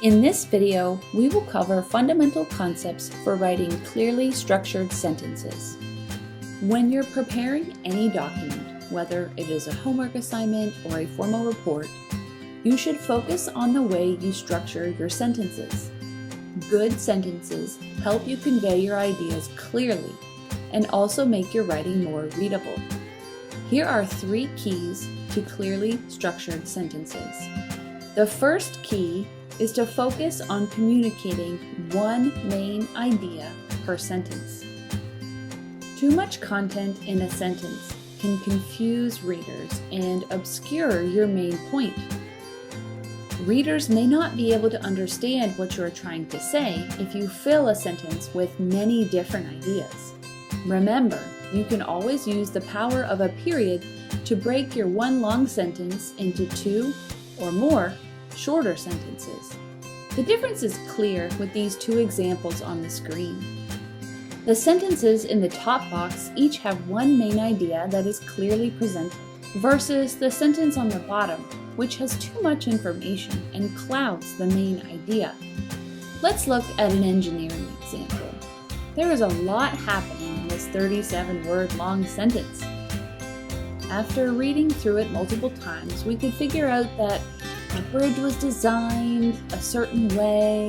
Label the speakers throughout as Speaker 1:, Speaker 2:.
Speaker 1: In this video, we will cover fundamental concepts for writing clearly structured sentences. When you're preparing any document, whether it is a homework assignment or a formal report, you should focus on the way you structure your sentences. Good sentences help you convey your ideas clearly and also make your writing more readable. Here are 3 keys to clearly structured sentences. The first key is to focus on communicating one main idea per sentence. Too much content in a sentence can confuse readers and obscure your main point. Readers may not be able to understand what you are trying to say if you fill a sentence with many different ideas. Remember, you can always use the power of a period to break your one long sentence into 2 or more shorter sentences. The difference is clear with these 2 examples on the screen. The sentences in the top box each have one main idea that is clearly presented, versus the sentence on the bottom, which has too much information and clouds the main idea. Let's look at an engineering example. There is a lot happening in this 37-word long sentence. After reading through it multiple times, we could figure out that the bridge was designed a certain way,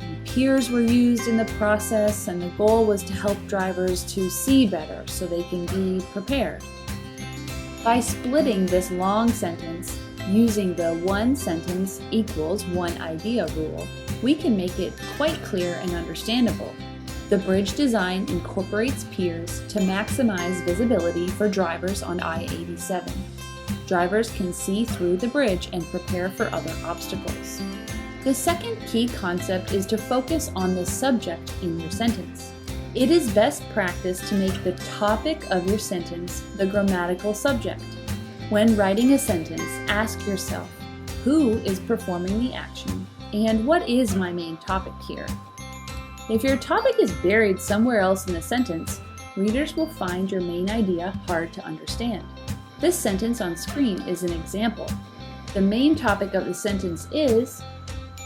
Speaker 1: and piers were used in the process, and the goal was to help drivers to see better so they can be prepared. By splitting this long sentence using the one sentence equals one idea rule, we can make it quite clear and understandable. The bridge design incorporates piers to maximize visibility for drivers on I-87. Drivers can see through the bridge and prepare for other obstacles. The second key concept is to focus on the subject in your sentence. It is best practice to make the topic of your sentence the grammatical subject. When writing a sentence, ask yourself, who is performing the action, and what is my main topic here? If your topic is buried somewhere else in the sentence, readers will find your main idea hard to understand. This sentence on screen is an example. The main topic of the sentence is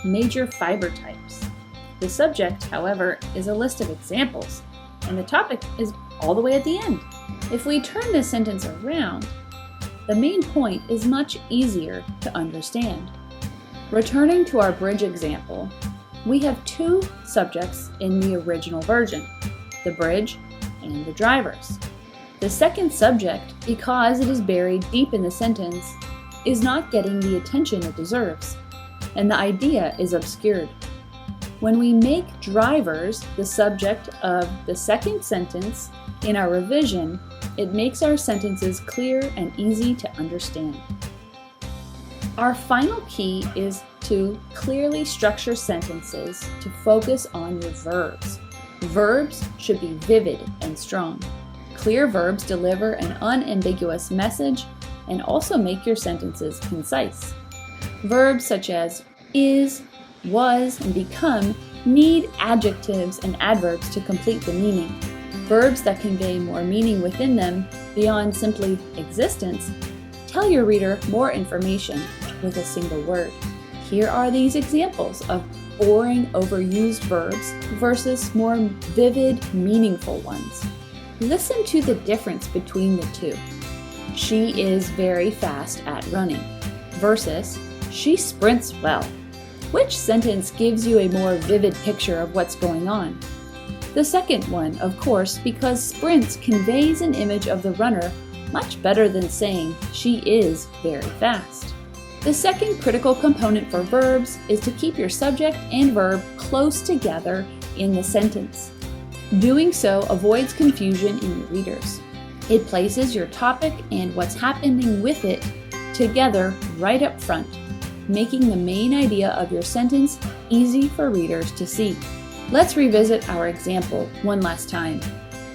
Speaker 1: major fiber types. The subject, however, is a list of examples, and the topic is all the way at the end. If we turn this sentence around, the main point is much easier to understand. Returning to our bridge example, we have 2 subjects in the original version, the bridge and the drivers. The second subject, because it is buried deep in the sentence, is not getting the attention it deserves, and the idea is obscured. When we make drivers the subject of the second sentence in our revision, it makes our sentences clear and easy to understand. Our final key is to clearly structure sentences to focus on your verbs. Verbs should be vivid and strong. Clear verbs deliver an unambiguous message and also make your sentences concise. Verbs such as is, was, and become need adjectives and adverbs to complete the meaning. Verbs that convey more meaning within them beyond simply existence tell your reader more information with a single word. Here are these examples of boring, overused verbs versus more vivid, meaningful ones. Listen to the difference between the 2. She is very fast at running versus she sprints well. Which sentence gives you a more vivid picture of what's going on? The second one, of course, because sprints conveys an image of the runner much better than saying she is very fast. The second critical component for verbs is to keep your subject and verb close together in the sentence. Doing so avoids confusion in your readers. It places your topic and what's happening with it together right up front, making the main idea of your sentence easy for readers to see. Let's revisit our example one last time.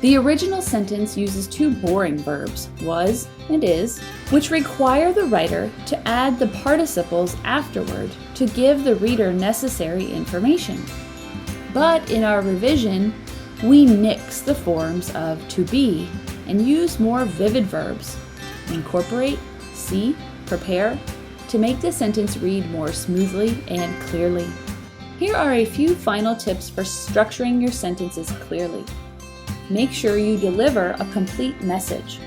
Speaker 1: The original sentence uses 2 boring verbs, was and is, which require the writer to add the participles afterward to give the reader necessary information. But in our revision, we nix the forms of to be and use more vivid verbs: incorporate, see, prepare, to make the sentence read more smoothly and clearly. Here are a few final tips for structuring your sentences clearly. Make sure you deliver a complete message.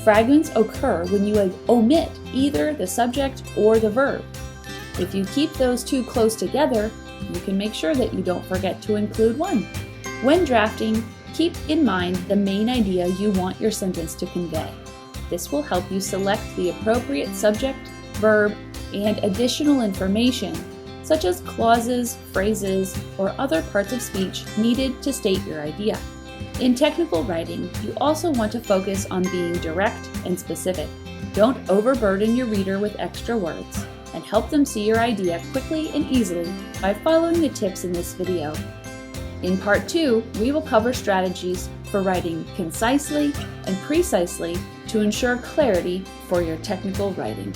Speaker 1: Fragments occur when you omit either the subject or the verb. If you keep those two close together, you can make sure that you don't forget to include one. When drafting, keep in mind the main idea you want your sentence to convey. This will help you select the appropriate subject, verb, and additional information, such as clauses, phrases, or other parts of speech needed to state your idea. In technical writing, you also want to focus on being direct and specific. Don't overburden your reader with extra words, and help them see your idea quickly and easily by following the tips in this video. In Part 2, we will cover strategies for writing concisely and precisely to ensure clarity for your technical writing.